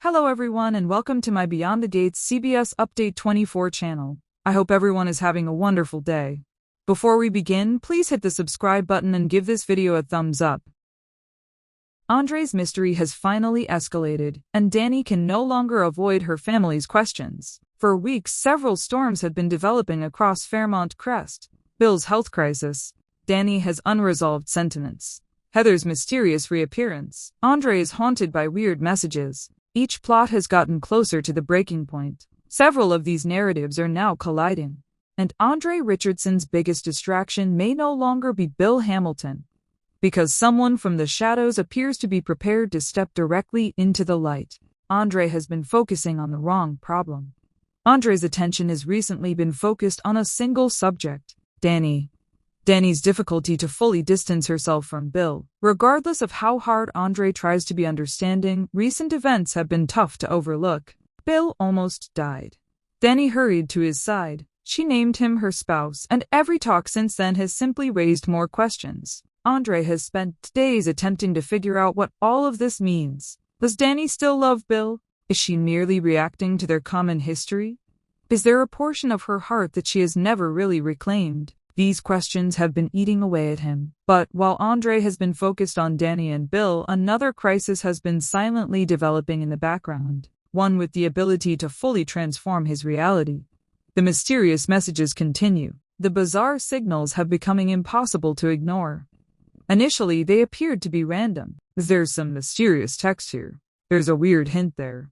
Hello everyone and welcome to my Beyond the Gates CBS Update 24 channel. I hope everyone is having a wonderful day. Before we begin, please hit the subscribe button and give this video a thumbs up. Andre's mystery has finally escalated, and Dani can no longer avoid her family's questions. For weeks, several storms have been developing across Fairmont Crest. Bill's health crisis. Dani has unresolved sentiments. Heather's mysterious reappearance. Andre is haunted by weird messages. Each plot has gotten closer to the breaking point. Several of these narratives are now colliding. And Andre Richardson's biggest distraction may no longer be Bill Hamilton, because someone from the shadows appears to be prepared to step directly into the light. Andre has been focusing on the wrong problem. Andre's attention has recently been focused on a single subject, Dani. Dani's difficulty to fully distance herself from Bill. Regardless of how hard Andre tries to be understanding, recent events have been tough to overlook. Bill almost died. Dani hurried to his side. She named him her spouse, and every talk since then has simply raised more questions. Andre has spent days attempting to figure out what all of this means. Does Dani still love Bill? Is she merely reacting to their common history? Is there a portion of her heart that she has never really reclaimed? These questions have been eating away at him. But while Andre has been focused on Dani and Bill, another crisis has been silently developing in the background, one with the ability to fully transform his reality. The mysterious messages continue. The bizarre signals have becoming impossible to ignore. Initially, they appeared to be random. There's some mysterious text here. There's a weird hint there.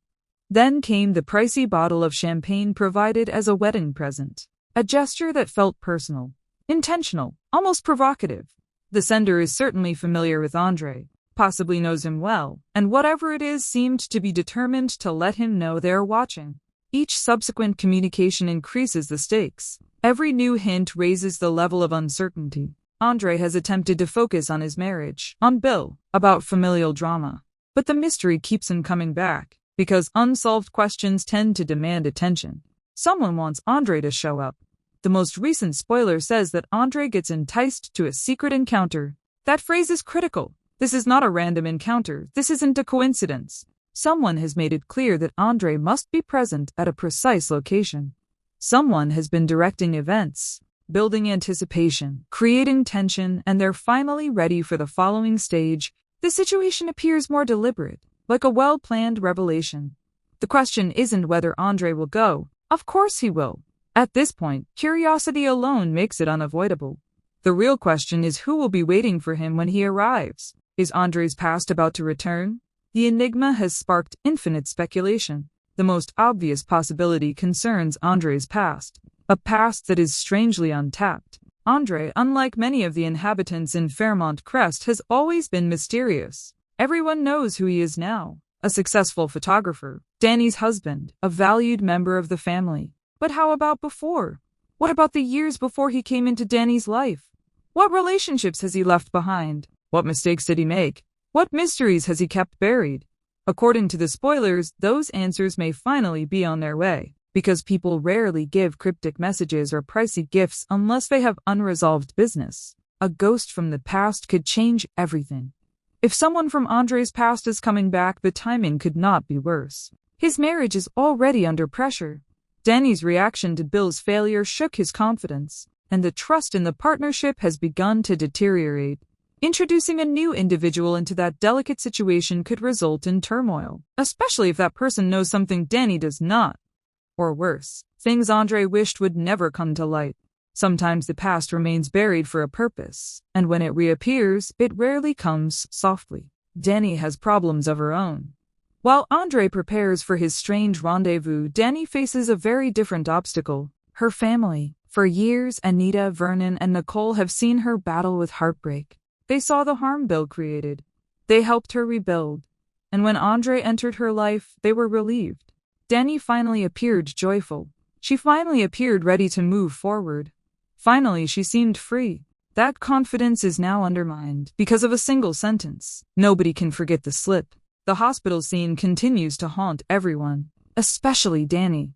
Then came the pricey bottle of champagne provided as a wedding present. A gesture that felt personal. Intentional, almost provocative. The sender is certainly familiar with Andre, possibly knows him well, and whatever it is seemed to be determined to let him know they're watching. Each subsequent communication increases the stakes. Every new hint raises the level of uncertainty. Andre has attempted to focus on his marriage, on Bill, about familial drama. But the mystery keeps him coming back, because unsolved questions tend to demand attention. Someone wants Andre to show up. The most recent spoiler says that Andre gets enticed to a secret encounter. That phrase is critical. This is not a random encounter. This isn't a coincidence. Someone has made it clear that Andre must be present at a precise location. Someone has been directing events, building anticipation, creating tension, and they're finally ready for the following stage. The situation appears more deliberate, like a well-planned revelation. The question isn't whether Andre will go. Of course he will. At this point, curiosity alone makes it unavoidable. The real question is who will be waiting for him when he arrives. Is Andre's past about to return? The enigma has sparked infinite speculation. The most obvious possibility concerns Andre's past, a past that is strangely untapped. Andre, unlike many of the inhabitants in Fairmont Crest, has always been mysterious. Everyone knows who he is now. A successful photographer, Dani's husband, a valued member of the family. But how about before? What about the years before he came into Dani's life? What relationships has he left behind? What mistakes did he make? What mysteries has he kept buried? According to the spoilers, those answers may finally be on their way, because people rarely give cryptic messages or pricey gifts unless they have unresolved business. A ghost from the past could change everything. If someone from Andre's past is coming back, the timing could not be worse. His marriage is already under pressure. Dani's reaction to Bill's failure shook his confidence, and the trust in the partnership has begun to deteriorate. Introducing a new individual into that delicate situation could result in turmoil, especially if that person knows something Dani does not. Or worse, things Andre wished would never come to light. Sometimes the past remains buried for a purpose, and when it reappears, it rarely comes softly. Dani has problems of her own. While Andre prepares for his strange rendezvous, Dani faces a very different obstacle, her family. For years, Anita, Vernon, and Nicole have seen her battle with heartbreak. They saw the harm Bill created. They helped her rebuild. And when Andre entered her life, they were relieved. Dani finally appeared joyful. She finally appeared ready to move forward. Finally, she seemed free. That confidence is now undermined because of a single sentence. Nobody can forget the slip. The hospital scene continues to haunt everyone, especially Dani.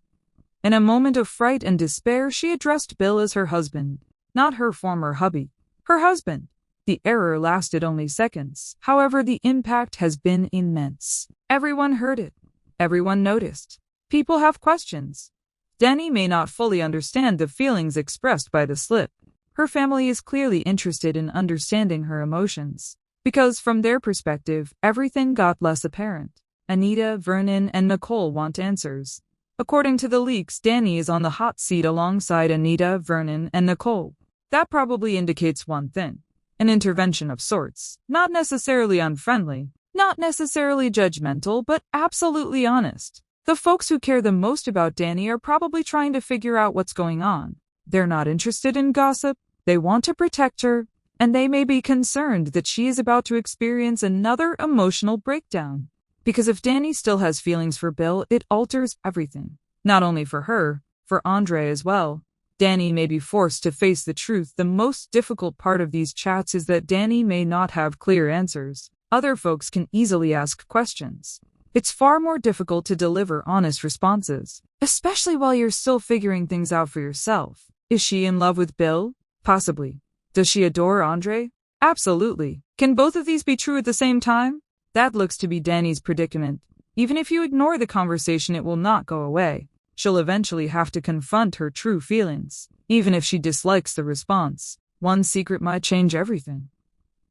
In a moment of fright and despair, she addressed Bill as her husband, not her former hubby. Her husband. The error lasted only seconds. However, the impact has been immense. Everyone heard it. Everyone noticed. People have questions. Dani may not fully understand the feelings expressed by the slip. Her family is clearly interested in understanding her emotions, because from their perspective, everything got less apparent. Anita, Vernon, and Nicole want answers. According to the leaks, Dani is on the hot seat alongside Anita, Vernon, and Nicole. That probably indicates one thing: an intervention of sorts. Not necessarily unfriendly, not necessarily judgmental, but absolutely honest. The folks who care the most about Dani are probably trying to figure out what's going on. They're not interested in gossip, they want to protect her, and they may be concerned that she is about to experience another emotional breakdown. Because if Dani still has feelings for Bill, it alters everything. Not only for her, for Andre as well. Dani may be forced to face the truth. The most difficult part of these chats is that Dani may not have clear answers. Other folks can easily ask questions. It's far more difficult to deliver honest responses, especially while you're still figuring things out for yourself. Is she in love with Bill? Possibly. Does she adore Andre? Absolutely. Can both of these be true at the same time? That looks to be Dani's predicament. Even if you ignore the conversation, it will not go away. She'll eventually have to confront her true feelings, even if she dislikes the response. One secret might change everything.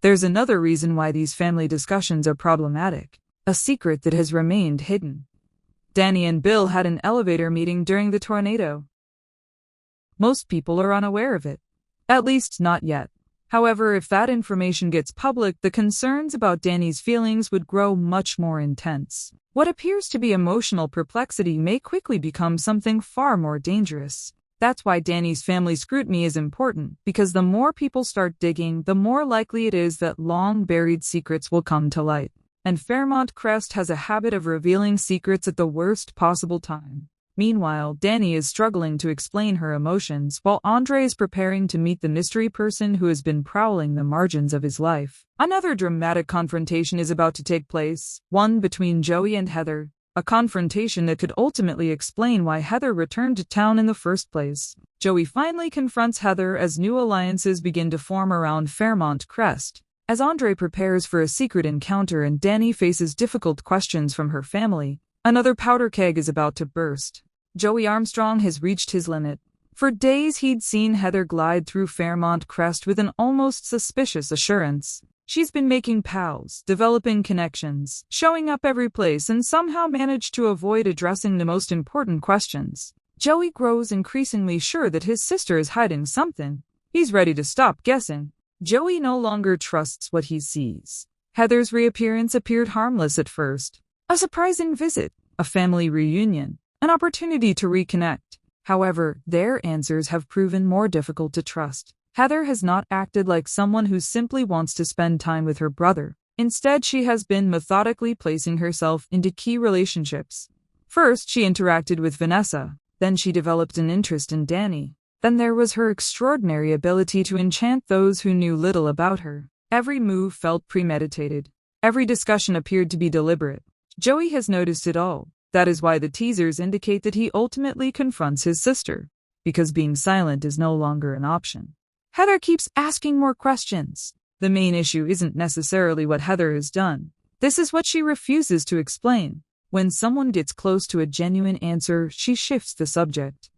There's another reason why these family discussions are problematic. A secret that has remained hidden. Dani and Bill had an elevator meeting during the tornado. Most people are unaware of it. At least not yet. However, if that information gets public, the concerns about Dani's feelings would grow much more intense. What appears to be emotional perplexity may quickly become something far more dangerous. That's why Dani's family scrutiny is important, because the more people start digging, the more likely it is that long-buried secrets will come to light. And Fairmont Crest has a habit of revealing secrets at the worst possible time. Meanwhile, Dani is struggling to explain her emotions while Andre is preparing to meet the mystery person who has been prowling the margins of his life. Another dramatic confrontation is about to take place, one between Joey and Heather, a confrontation that could ultimately explain why Heather returned to town in the first place. Joey finally confronts Heather as new alliances begin to form around Fairmont Crest. As Andre prepares for a secret encounter and Dani faces difficult questions from her family, another powder keg is about to burst. Joey Armstrong has reached his limit. For days he'd seen Heather glide through Fairmont Crest with an almost suspicious assurance. She's been making pals, developing connections, showing up every place, and somehow managed to avoid addressing the most important questions. Joey grows increasingly sure that his sister is hiding something. He's ready to stop guessing. Joey no longer trusts what he sees. Heather's reappearance appeared harmless at first. A surprising visit, a family reunion, an opportunity to reconnect. However, their answers have proven more difficult to trust. Heather has not acted like someone who simply wants to spend time with her brother. Instead, she has been methodically placing herself into key relationships. First, she interacted with Vanessa. Then she developed an interest in Dani. Then there was her extraordinary ability to enchant those who knew little about her. Every move felt premeditated. Every discussion appeared to be deliberate. Joey has noticed it all. That is why the teasers indicate that he ultimately confronts his sister, because being silent is no longer an option. Heather keeps asking more questions. The main issue isn't necessarily what Heather has done. This is what she refuses to explain. When someone gets close to a genuine answer, she shifts the subject.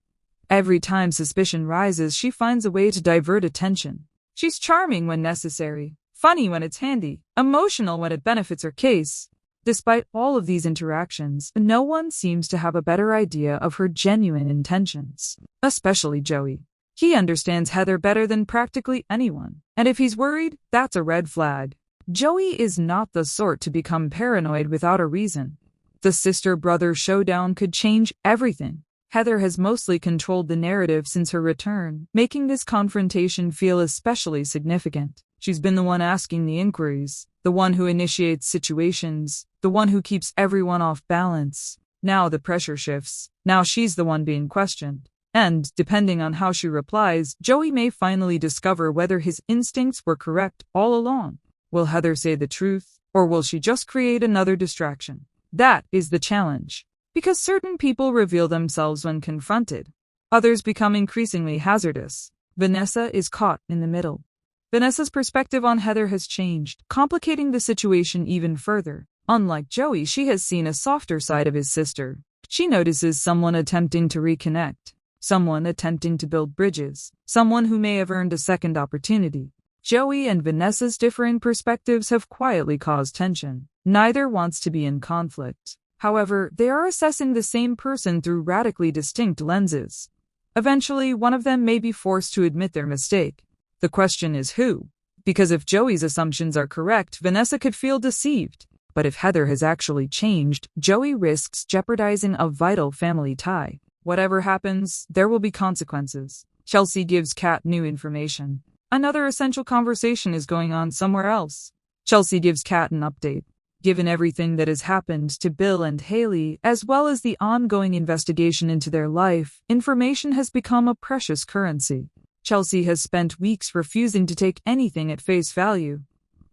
Every time suspicion rises, she finds a way to divert attention. She's charming when necessary, funny when it's handy, emotional when it benefits her case. Despite all of these interactions, no one seems to have a better idea of her genuine intentions. Especially Joey. He understands Heather better than practically anyone. And if he's worried, that's a red flag. Joey is not the sort to become paranoid without a reason. The sister-brother showdown could change everything. Heather has mostly controlled the narrative since her return, making this confrontation feel especially significant. She's been the one asking the inquiries, the one who initiates situations, the one who keeps everyone off balance. Now the pressure shifts. Now she's the one being questioned. And, depending on how she replies, Joey may finally discover whether his instincts were correct all along. Will Heather say the truth, or will she just create another distraction? That is the challenge. Because certain people reveal themselves when confronted. Others become increasingly hazardous. Vanessa is caught in the middle. Vanessa's perspective on Heather has changed, complicating the situation even further. Unlike Joey, she has seen a softer side of his sister. She notices someone attempting to reconnect, someone attempting to build bridges, someone who may have earned a second opportunity. Joey and Vanessa's differing perspectives have quietly caused tension. Neither wants to be in conflict. However, they are assessing the same person through radically distinct lenses. Eventually, one of them may be forced to admit their mistake. The question is who? Because if Joey's assumptions are correct, Vanessa could feel deceived. But if Heather has actually changed, Joey risks jeopardizing a vital family tie. Whatever happens, there will be consequences. Chelsea gives Kat new information. Another essential conversation is going on somewhere else. Chelsea gives Kat an update. Given everything that has happened to Bill and Haley, as well as the ongoing investigation into their life, information has become a precious currency. Chelsea has spent weeks refusing to take anything at face value.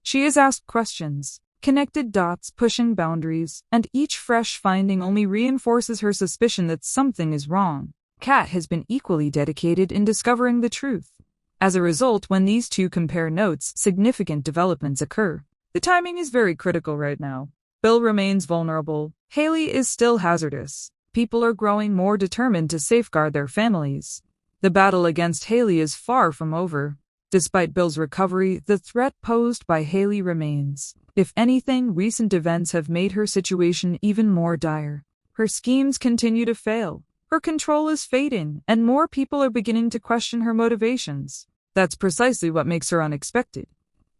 She has asked questions, connected dots, pushing boundaries, and each fresh finding only reinforces her suspicion that something is wrong. Kat has been equally dedicated in discovering the truth. As a result, when these two compare notes, significant developments occur. The timing is very critical right now. Bill remains vulnerable. Haley is still hazardous. People are growing more determined to safeguard their families. The battle against Haley is far from over. Despite Bill's recovery, the threat posed by Haley remains. If anything, recent events have made her situation even more dire. Her schemes continue to fail. Her control is fading, and more people are beginning to question her motivations. That's precisely what makes her unexpected.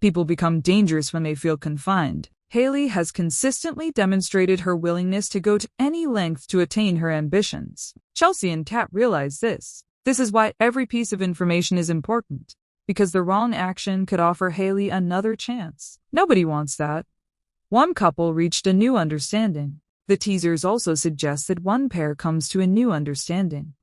People become dangerous when they feel confined. Haley has consistently demonstrated her willingness to go to any length to attain her ambitions. Chelsea and Kat realize this. This is why every piece of information is important. Because the wrong action could offer Haley another chance. Nobody wants that. One couple reached a new understanding. The teasers also suggest that one pair comes to a new understanding.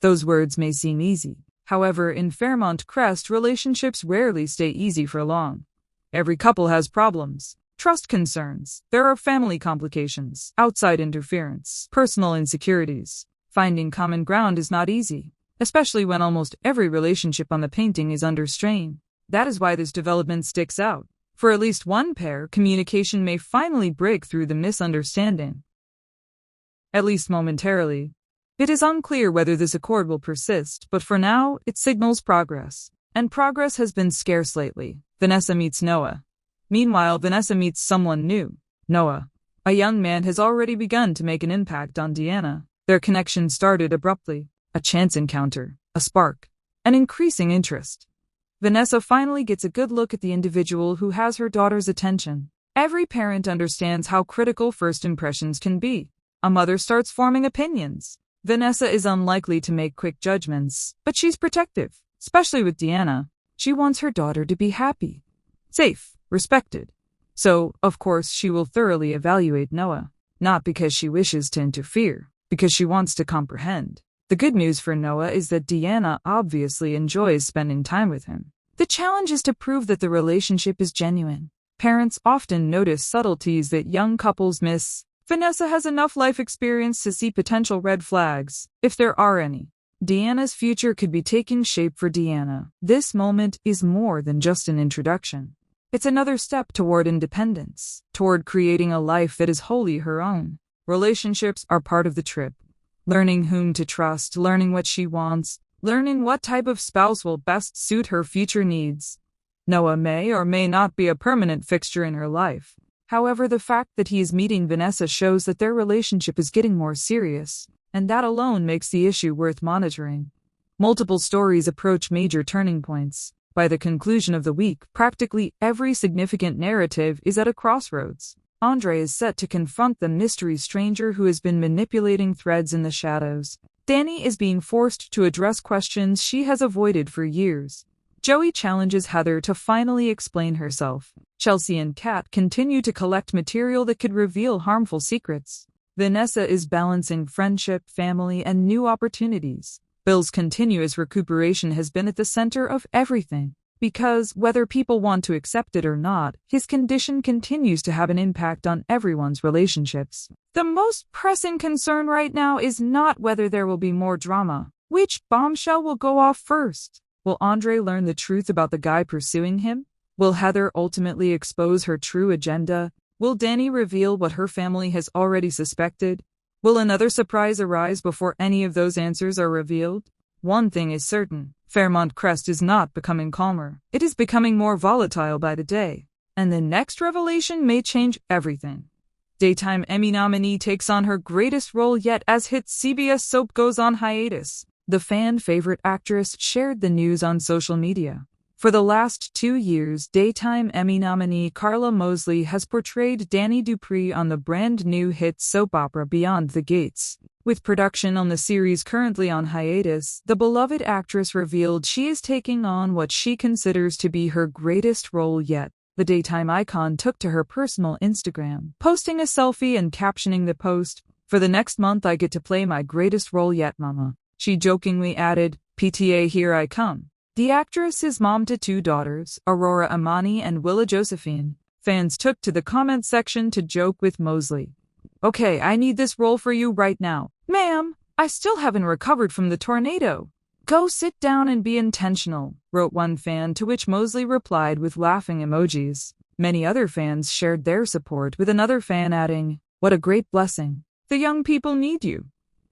Those words may seem easy. However, in Fairmont Crest, relationships rarely stay easy for long. Every couple has problems. Trust concerns. There are family complications, outside interference, personal insecurities. Finding common ground is not easy, especially when almost every relationship on the painting is under strain. That is why this development sticks out. For at least one pair, communication may finally break through the misunderstanding. At least momentarily. It is unclear whether this accord will persist, but for now, it signals progress. And progress has been scarce lately. Vanessa meets Noah. Meanwhile, Vanessa meets someone new. Noah. A young man has already begun to make an impact on Deanna. Their connection started abruptly. A chance encounter, a spark, an increasing interest. Vanessa finally gets a good look at the individual who has her daughter's attention. Every parent understands how critical first impressions can be. A mother starts forming opinions. Vanessa is unlikely to make quick judgments, but she's protective, especially with Deanna. She wants her daughter to be happy, safe, respected. So, of course, she will thoroughly evaluate Noah, not because she wishes to interfere, because she wants to comprehend. The good news for Noah is that Deanna obviously enjoys spending time with him. The challenge is to prove that the relationship is genuine. Parents often notice subtleties that young couples miss. Vanessa has enough life experience to see potential red flags, if there are any. Deanna's future could be taking shape for Deanna. This moment is more than just an introduction. It's another step toward independence, toward creating a life that is wholly her own. Relationships are part of the trip. Learning whom to trust, learning what she wants, learning what type of spouse will best suit her future needs. Noah may or may not be a permanent fixture in her life. However, the fact that he is meeting Vanessa shows that their relationship is getting more serious, and that alone makes the issue worth monitoring. Multiple stories approach major turning points. By the conclusion of the week, practically every significant narrative is at a crossroads. Andre is set to confront the mystery stranger who has been manipulating threads in the shadows. Dani is being forced to address questions she has avoided for years. Joey challenges Heather to finally explain herself. Chelsea and Kat continue to collect material that could reveal harmful secrets. Vanessa is balancing friendship, family, and new opportunities. Bill's continuous recuperation has been at the center of everything. Because, whether people want to accept it or not, his condition continues to have an impact on everyone's relationships. The most pressing concern right now is not whether there will be more drama. Which bombshell will go off first? Will Andre learn the truth about the guy pursuing him? Will Heather ultimately expose her true agenda? Will Dani reveal what her family has already suspected? Will another surprise arise before any of those answers are revealed? One thing is certain, Fairmont Crest is not becoming calmer. It is becoming more volatile by the day. And the next revelation may change everything. Daytime Emmy nominee takes on her greatest role yet as hit CBS soap goes on hiatus. The fan-favorite actress shared the news on social media. For the last 2 years, Daytime Emmy nominee Carla Mosley has portrayed Dani Dupree on the brand-new hit soap opera Beyond the Gates. With production on the series currently on hiatus, the beloved actress revealed she is taking on what she considers to be her greatest role yet. The daytime icon took to her personal Instagram, posting a selfie and captioning the post, "For the next month I get to play my greatest role yet, mama." She jokingly added, "PTA, here I come." The actress is mom to 2 daughters, Aurora Amani and Willa Josephine. Fans took to the comment section to joke with Mosley. "Okay, I need this role for you right now. Ma'am, I still haven't recovered from the tornado. Go sit down and be intentional," wrote one fan, to which Mosley replied with laughing emojis. Many other fans shared their support, with another fan adding, "What a great blessing. The young people need you.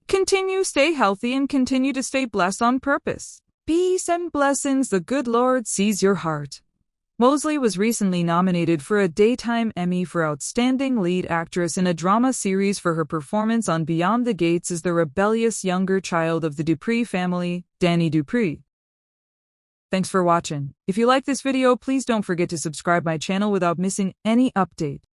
Continue, stay healthy, and continue to stay blessed on purpose. Peace and blessings, the good Lord sees your heart." Mosley was recently nominated for a Daytime Emmy for Outstanding Lead Actress in a Drama Series for her performance on Beyond the Gates as the rebellious younger child of the Dupree family, Dani Dupree. Thanks for watching. If you like this video, please don't forget to subscribe my channel without missing any update.